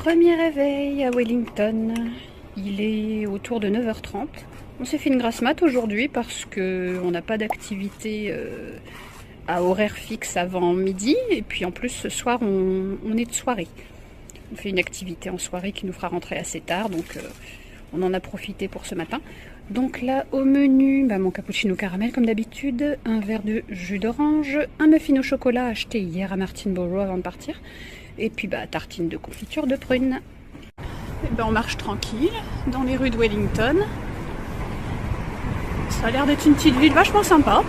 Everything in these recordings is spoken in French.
Premier réveil à Wellington, il est autour de 9h30. On s'est fait une grasse mat aujourd'hui parce qu'on n'a pas d'activité à horaire fixe avant midi. Et puis en plus ce soir on est de soirée. On fait une activité en soirée qui nous fera rentrer assez tard, donc on en a profité pour ce matin. Donc là au menu, mon cappuccino caramel comme d'habitude, un verre de jus d'orange, un muffin au chocolat acheté hier à Martinborough avant de partir. Et puis tartine de confiture de prunes. Et on marche tranquille dans les rues de Wellington. Ça a l'air d'être une petite ville vachement sympa.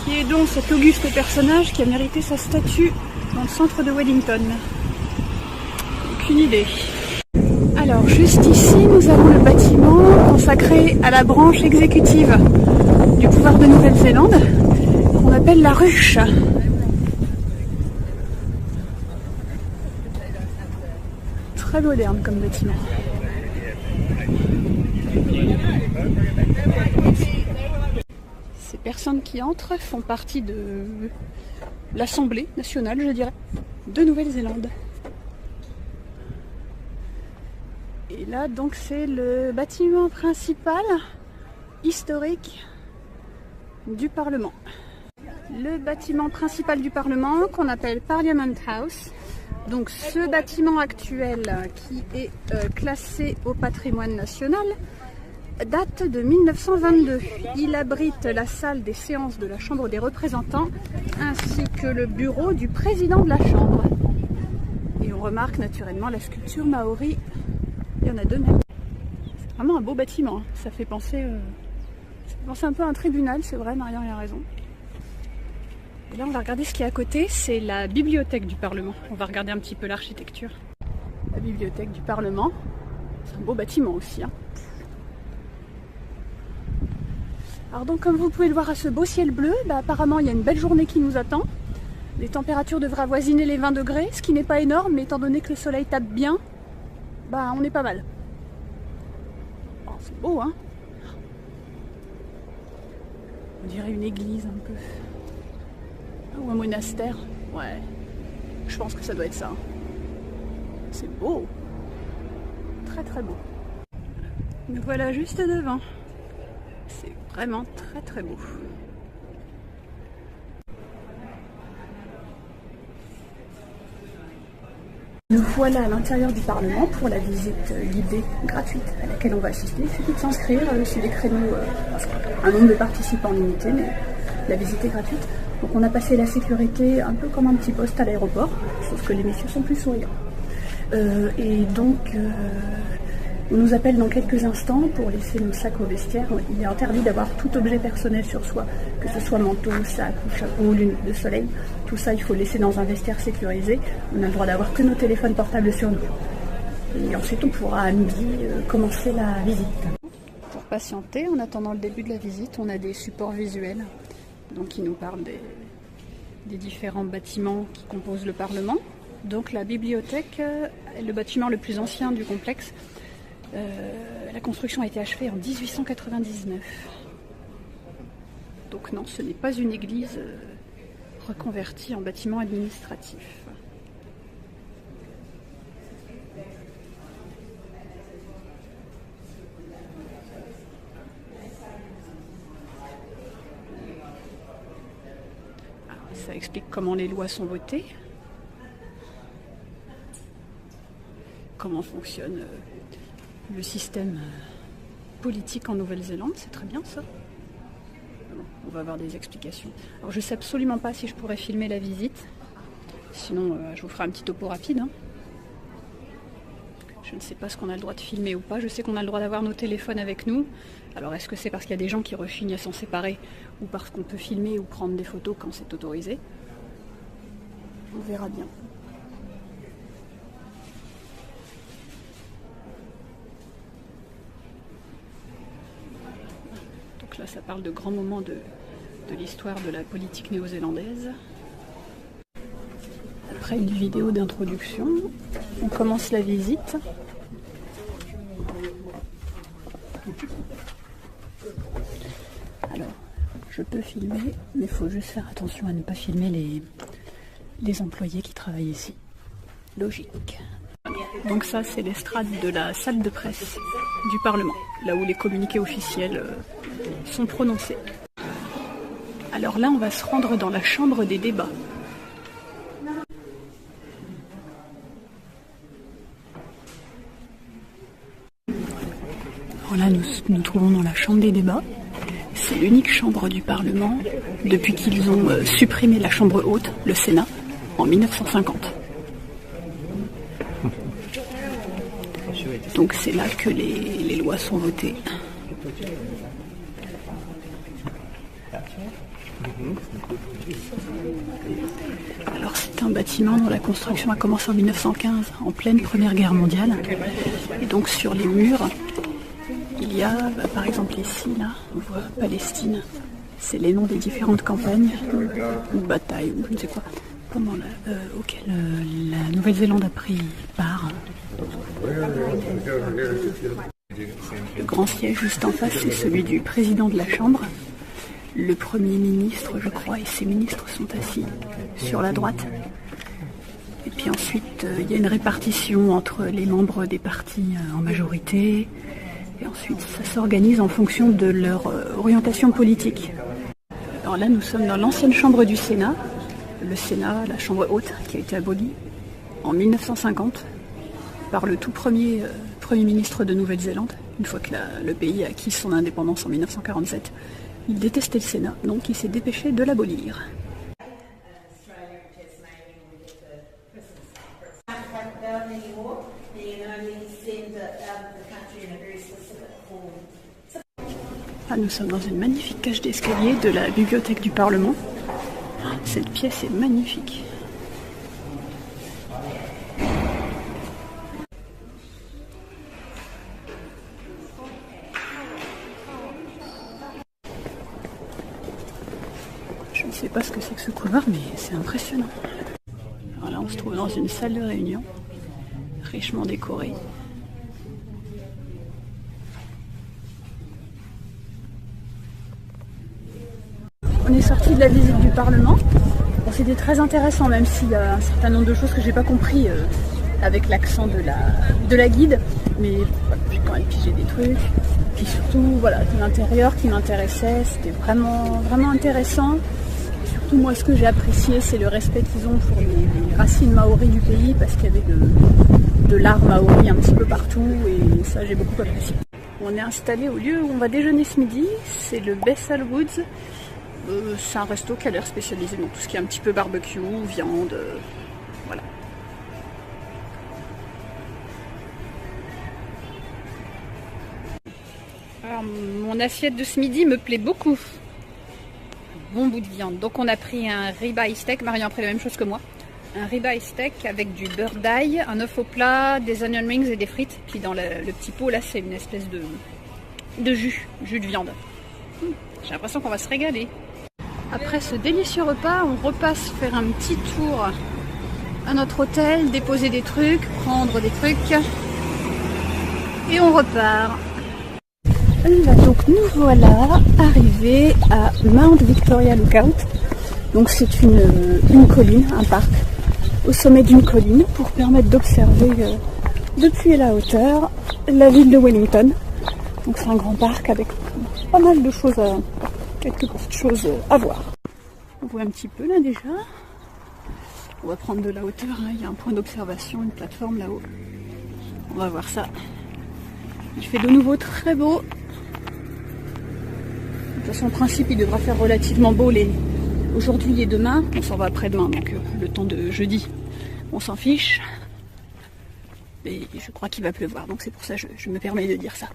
Qui est donc cet auguste personnage qui a mérité sa statue dans le centre de Wellington? Aucune idée. Alors juste ici nous avons le bâtiment consacré à la branche exécutive du pouvoir de Nouvelle-Zélande qu'on appelle la ruche. Très moderne comme bâtiment. Ces personnes qui entrent font partie de l'Assemblée nationale, je dirais, de Nouvelle-Zélande. Et là, donc, c'est le bâtiment principal historique du Parlement. Le bâtiment principal du Parlement, qu'on appelle Parliament House. Donc, ce bâtiment actuel, qui est classé au patrimoine national, date de 1922. Il abrite la salle des séances de la Chambre des représentants, ainsi que le bureau du président de la Chambre. Et on remarque naturellement la sculpture maori. Il y en a deux même. C'est vraiment un beau bâtiment. Hein. Ça fait penser un peu à un tribunal, c'est vrai, Marianne a raison. Et là, on va regarder ce qui est à côté. C'est la bibliothèque du Parlement. On va regarder un petit peu l'architecture. La bibliothèque du Parlement. C'est un beau bâtiment aussi. Hein. Alors donc, comme vous pouvez le voir à ce beau ciel bleu, apparemment, il y a une belle journée qui nous attend. Les températures devraient avoisiner les 20 degrés, ce qui n'est pas énorme, mais étant donné que le soleil tape bien, on est pas mal. Oh, c'est beau, hein? On dirait une église un peu. Ou un monastère. Ouais. Je pense que ça doit être ça. C'est beau. Très très beau. Nous voilà juste devant. C'est vraiment très très beau. Nous voilà à l'intérieur du Parlement pour la visite guidée gratuite à laquelle on va assister. Il suffit de s'inscrire, c'est des créneaux, un nombre de participants limité, mais la visite est gratuite. Donc on a passé la sécurité un peu comme un petit poste à l'aéroport, sauf que les messieurs sont plus souriants. Et donc on nous appelle dans quelques instants pour laisser nos sacs au vestiaire. Il est interdit d'avoir tout objet personnel sur soi, que ce soit manteau, sac ou chapeau, lunettes de soleil. Tout ça, il faut laisser dans un vestiaire sécurisé. On a le droit d'avoir que nos téléphones portables sur nous. Et ensuite, on pourra à midi commencer la visite. Pour patienter, en attendant le début de la visite, on a des supports visuels donc, qui nous parlent des différents bâtiments qui composent le Parlement. Donc la bibliothèque est le bâtiment le plus ancien du complexe. La construction a été achevée en 1899. Donc non, ce n'est pas une église reconvertie en bâtiment administratif. Alors, ça explique comment les lois sont votées, comment fonctionne le système politique en Nouvelle-Zélande, c'est très bien ça. Bon, on va avoir des explications. Alors je sais absolument pas si je pourrais filmer la visite, sinon je vous ferai un petit topo rapide. Hein. Je ne sais pas ce qu'on a le droit de filmer ou pas, je sais qu'on a le droit d'avoir nos téléphones avec nous. Alors est-ce que c'est parce qu'il y a des gens qui rechignent à s'en séparer ou parce qu'on peut filmer ou prendre des photos quand c'est autorisé? On verra bien. Là, ça parle de grands moments de l'histoire de la politique néo-zélandaise. Après une vidéo d'introduction, on commence la visite. Alors, je peux filmer, mais il faut juste faire attention à ne pas filmer les employés qui travaillent ici. Logique. Donc ça, c'est l'estrade de la salle de presse du Parlement, là où les communiqués officiels sont prononcés. Alors là, on va se rendre dans la chambre des débats. Voilà, nous nous trouvons dans la chambre des débats. C'est l'unique chambre du Parlement depuis qu'ils ont supprimé la chambre haute, le Sénat, en 1950. Donc c'est là que les lois sont votées. Alors c'est un bâtiment dont la construction a commencé en 1915, en pleine Première Guerre mondiale. Et donc sur les murs, il y a, par exemple ici, là, on voit Palestine. C'est les noms des différentes campagnes, ou batailles, ou je ne sais quoi, auxquelles la Nouvelle-Zélande a pris part. Le grand siège juste en face, c'est celui du président de la Chambre. Le Premier ministre, je crois, et ses ministres sont assis sur la droite. Et puis ensuite, il y a une répartition entre les membres des partis en majorité. Et ensuite, ça s'organise en fonction de leur orientation politique. Alors là, nous sommes dans l'ancienne chambre du Sénat. Le Sénat, la chambre haute, qui a été abolie en 1950 par le tout premier Premier ministre de Nouvelle-Zélande, une fois que le pays a acquis son indépendance en 1947. Il détestait le Sénat, donc il s'est dépêché de l'abolir. Ah, nous sommes dans une magnifique cage d'escalier de la bibliothèque du Parlement. Cette pièce est magnifique. Je ne sais pas ce que c'est que ce couloir, mais c'est impressionnant. Alors là, on se trouve dans une salle de réunion, richement décorée. On est sorti de la visite du Parlement. Bon, c'était très intéressant, même s'il y a un certain nombre de choses que j'ai pas compris avec l'accent de la guide. Mais voilà, j'ai quand même pigé des trucs. Puis surtout, voilà, l'intérieur qui m'intéressait, c'était vraiment, vraiment intéressant. Et surtout, moi, ce que j'ai apprécié, c'est le respect qu'ils ont pour les racines maoris du pays, parce qu'il y avait de l'art maori un petit peu partout, et ça, j'ai beaucoup apprécié. On est installé au lieu où on va déjeuner ce midi, c'est le Bessal Woods. C'est un resto qui a l'air spécialisé dans tout ce qui est un petit peu barbecue, viande, voilà. Alors, mon assiette de ce midi me plaît beaucoup. Bon bout de viande. Donc on a pris un ribeye steak, Marion a pris la même chose que moi. Un ribeye steak avec du beurre d'ail, un œuf au plat, des onion rings et des frites. Puis dans le petit pot là, c'est une espèce de jus de viande. J'ai l'impression qu'on va se régaler. Après ce délicieux repas, on repasse faire un petit tour à notre hôtel, déposer des trucs, prendre des trucs et on repart. Donc nous voilà arrivés à Mount Victoria Lookout. Donc c'est une colline, un parc au sommet d'une colline pour permettre d'observer depuis la hauteur la ville de Wellington. Donc c'est un grand parc avec pas mal de choses quelques petites choses à voir. On voit un petit peu là déjà. On va prendre de la hauteur, hein. Il y a un point d'observation, une plateforme là-haut. On va voir ça. Il fait de nouveau très beau. De toute façon, en principe, il devra faire relativement beau aujourd'hui et demain. On s'en va après-demain, donc le temps de jeudi, on s'en fiche. Et je crois qu'il va pleuvoir, donc c'est pour ça que je me permets de dire ça.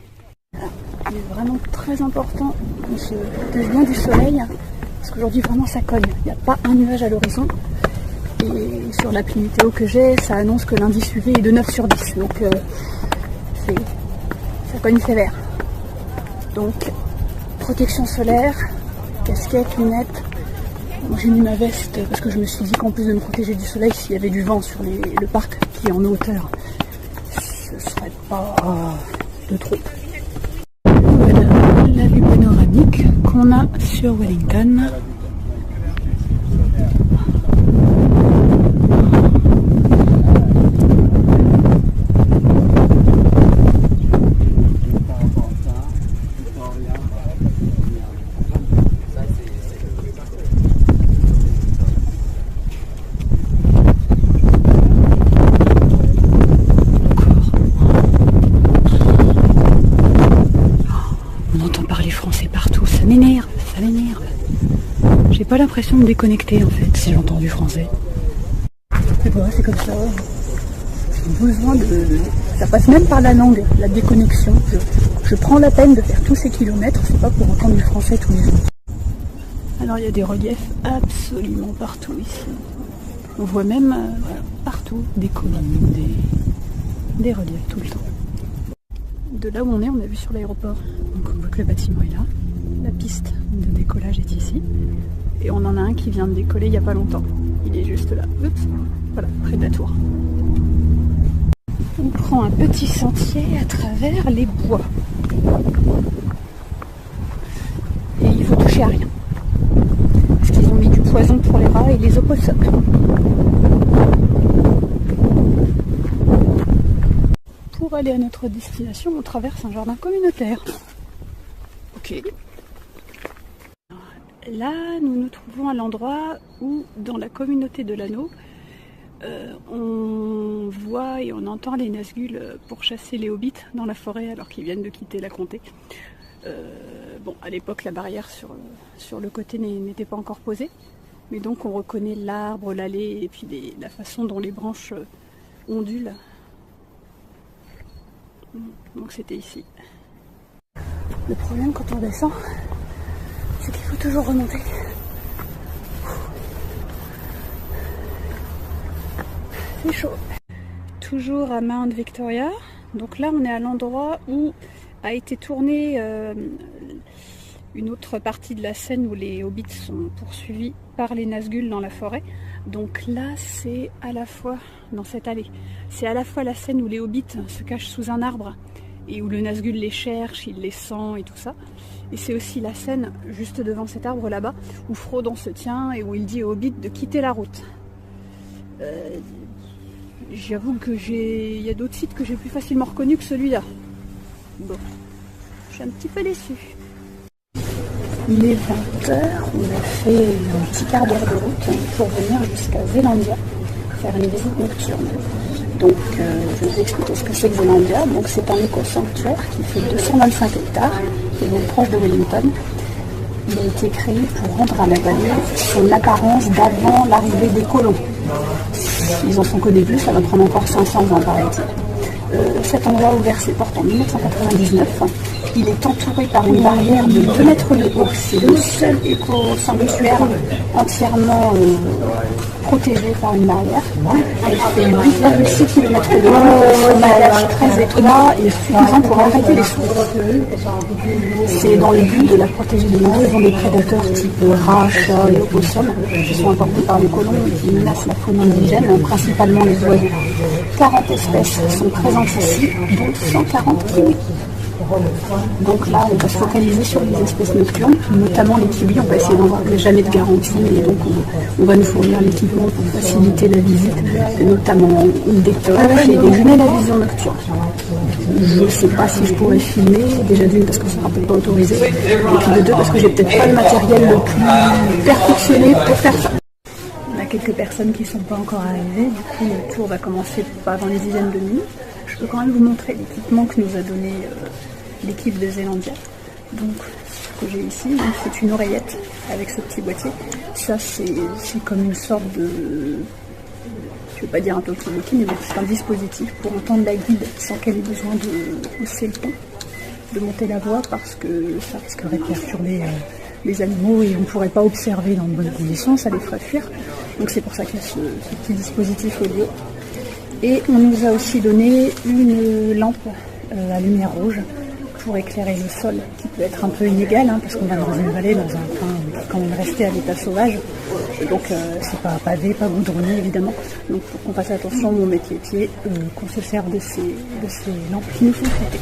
Il est vraiment très important qu'on se protège bien du soleil, parce qu'aujourd'hui vraiment ça cogne, il n'y a pas un nuage à l'horizon. Et sur l'appli météo que j'ai, ça annonce que l'indice UV est de 9 sur 10, donc ça cogne sévère. Donc protection solaire, casquette, lunettes. Moi j'ai mis ma veste parce que je me suis dit qu'en plus de me protéger du soleil, s'il y avait du vent sur le parc qui est en hauteur, ce serait pas de trop. Voilà la vue panoramique qu'on a sur Wellington. Ça m'énerve. J'ai pas l'impression de déconnecter en fait si j'entends du français. Mais bon, c'est comme ça. J'ai besoin de... Ça passe même par la langue, la déconnexion. Je prends la peine de faire tous ces kilomètres, c'est pas pour entendre du français tous les jours. Alors il y a des reliefs absolument partout ici. On voit même voilà, partout des collines, des reliefs tout le temps. De là où on a vu sur l'aéroport. Donc on voit que le bâtiment est là. La piste de décollage est ici. Et on en a un qui vient de décoller il n'y a pas longtemps. Il est juste là. Oups, voilà, près de la tour. On prend un petit sentier à travers les bois. Et il faut toucher à rien. Parce qu'ils ont mis du poison pour les rats et les opossums. Pour aller à notre destination, on traverse un jardin communautaire. Ok. Là, nous nous trouvons à l'endroit où, dans la communauté de l'Anneau, on voit et on entend les Nazgûl pour chasser les hobbits dans la forêt alors qu'ils viennent de quitter la comté. Bon, à l'époque, la barrière sur le côté n'était pas encore posée, mais donc on reconnaît l'arbre, l'allée et puis la façon dont les branches ondulent. Donc c'était ici. Le problème quand on descend, c'est qu'il faut toujours remonter. C'est chaud. Toujours à Mount Victoria. Donc là, on est à l'endroit où a été tournée une autre partie de la scène où les hobbits sont poursuivis par les Nazgûl dans la forêt. Donc là, c'est à la fois, dans cette allée, c'est à la fois la scène où les hobbits se cachent sous un arbre et où le Nazgûl les cherche, il les sent et tout ça. Et c'est aussi la scène, juste devant cet arbre là-bas, où Frodon se tient et où il dit aux hobbits de quitter la route. J'avoue que il y a d'autres sites que j'ai plus facilement reconnus que celui-là. Bon, je suis un petit peu déçue. Il est 20h, on a fait un petit quart d'heure de route pour venir jusqu'à Zélandia, faire une visite nocturne. Donc je vais vous expliquer ce que c'est que Zélandia. Donc c'est un éco-sanctuaire qui fait 225 hectares, qui est donc proche de Wellington. Il a été créé pour rendre à la vallée son apparence d'avant l'arrivée des colons. Ils en sont qu'au début, ça va prendre encore 500 ans paraît-il. Cet endroit a ouvert ses portes en 1999. Il est entouré par une barrière de 2 mètres de haut. C'est le seul éco-sanctuaire entièrement protégé par une barrière. Elle fait 8,6 km de haut, un maillage très étroit et suffisant pour arrêter les sourds. C'est dans le but de la protéger des l'évasion des prédateurs type rats, chats et opossums qui sont importés par les colons et qui menacent la faune indigène, principalement les oiseaux. 40 espèces sont présentes ici, dont 140 kiwis. Donc là, on va se focaliser sur les espèces nocturnes, notamment les kiwis. On va essayer d'en voir jamais de garantie, et donc on va nous fournir l'équipement pour faciliter la visite, notamment des torches et des jumelles à vision nocturne. Je ne sais pas si je pourrais filmer, déjà d'une parce que ça sera peut-être pas autorisé, et puis de deux parce que j'ai peut-être pas le matériel le plus perfectionné pour faire ça. On a quelques personnes qui ne sont pas encore arrivées, du coup le tour va commencer pas avant une dizaine de minutes. Je peux quand même vous montrer l'équipement que nous a donné l'équipe de Zélandia. Donc ce que j'ai ici, c'est une oreillette avec ce petit boîtier. Ça c'est comme une sorte de, je ne vais pas dire un talkie-walkie, mais bon, c'est un dispositif pour entendre la guide sans qu'elle ait besoin de hausser le ton, de monter la voix parce que ça risquerait de perturber les animaux et on ne pourrait pas observer dans de bonnes conditions, ça les ferait fuir. Donc c'est pour ça qu'il y a ce petit dispositif audio. Et on nous a aussi donné une lampe à lumière rouge pour éclairer le sol, qui peut être un peu inégal, hein, parce qu'on va dans une vallée, dans un coin qui est quand même resté à l'état sauvage. Et donc c'est pas pavé, pas goudronné évidemment. Donc pour qu'on fasse attention, on met les pieds, qu'on se serve de ces lampes qui nous sont prêtées.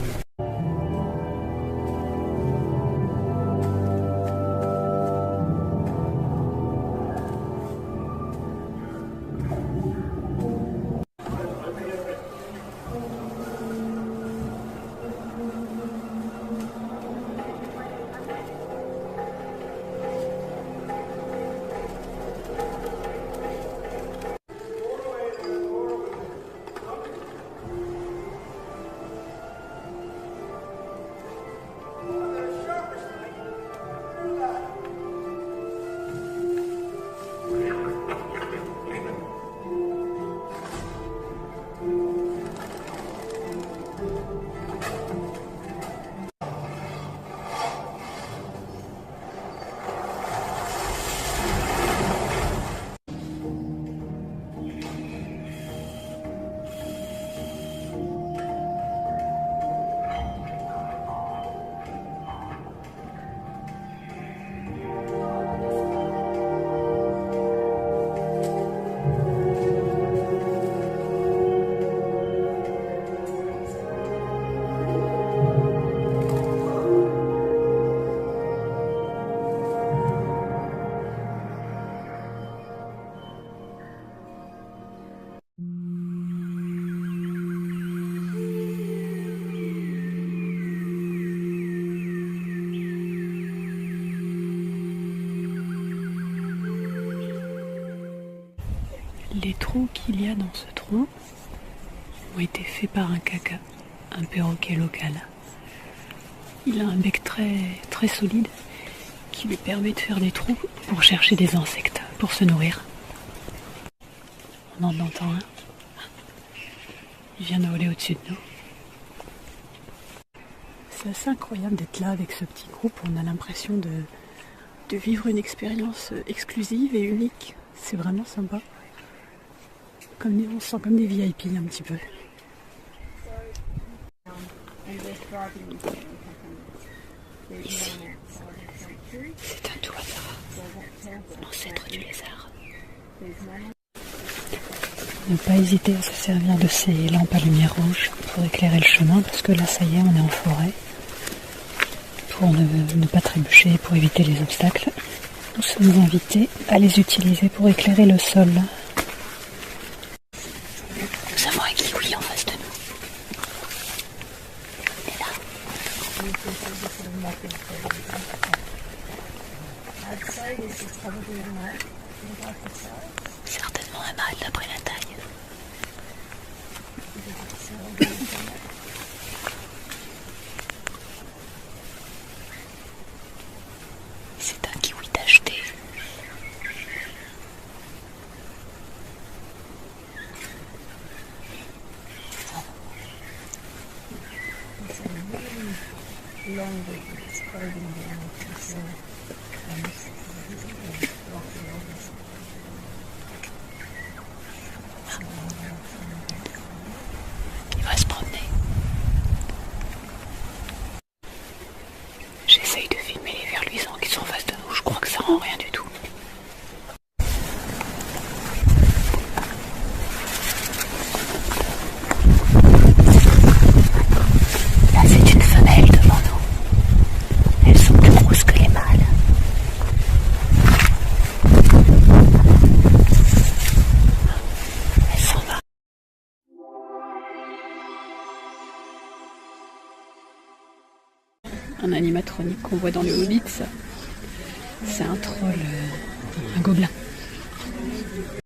Les trous qu'il y a dans ce tronc ont été faits par un kaka, un perroquet local. Il a un bec très solide qui lui permet de faire des trous pour chercher des insectes, pour se nourrir. On en entend un. Il vient de voler au-dessus de nous. C'est assez incroyable d'être là avec ce petit groupe. On a l'impression de vivre une expérience exclusive et unique. C'est vraiment sympa. On se sent comme des VIP un petit peu. Ici, c'est un tuatara, l'ancêtre du lézard. Ne pas hésiter à se servir de ces lampes à lumière rouge pour éclairer le chemin, parce que là, ça y est, on est en forêt. Pour ne pas trébucher, pour éviter les obstacles, nous sommes invités à les utiliser pour éclairer le sol. Nous avons un kiwi en face de nous. Il est là. Certainement un mâle d'après la taille. C'est un kiwi tacheté. Il va se promener. J'essaye de filmer les vers luisants qui sont en face de nous. Je crois que ça rend rien du tout. Là, c'est une femelle devant nous. Elles sont plus grosses que les mâles. Elle s'en va. Un animatronique qu'on voit dans le Hobbit, c'est un troll, un gobelin.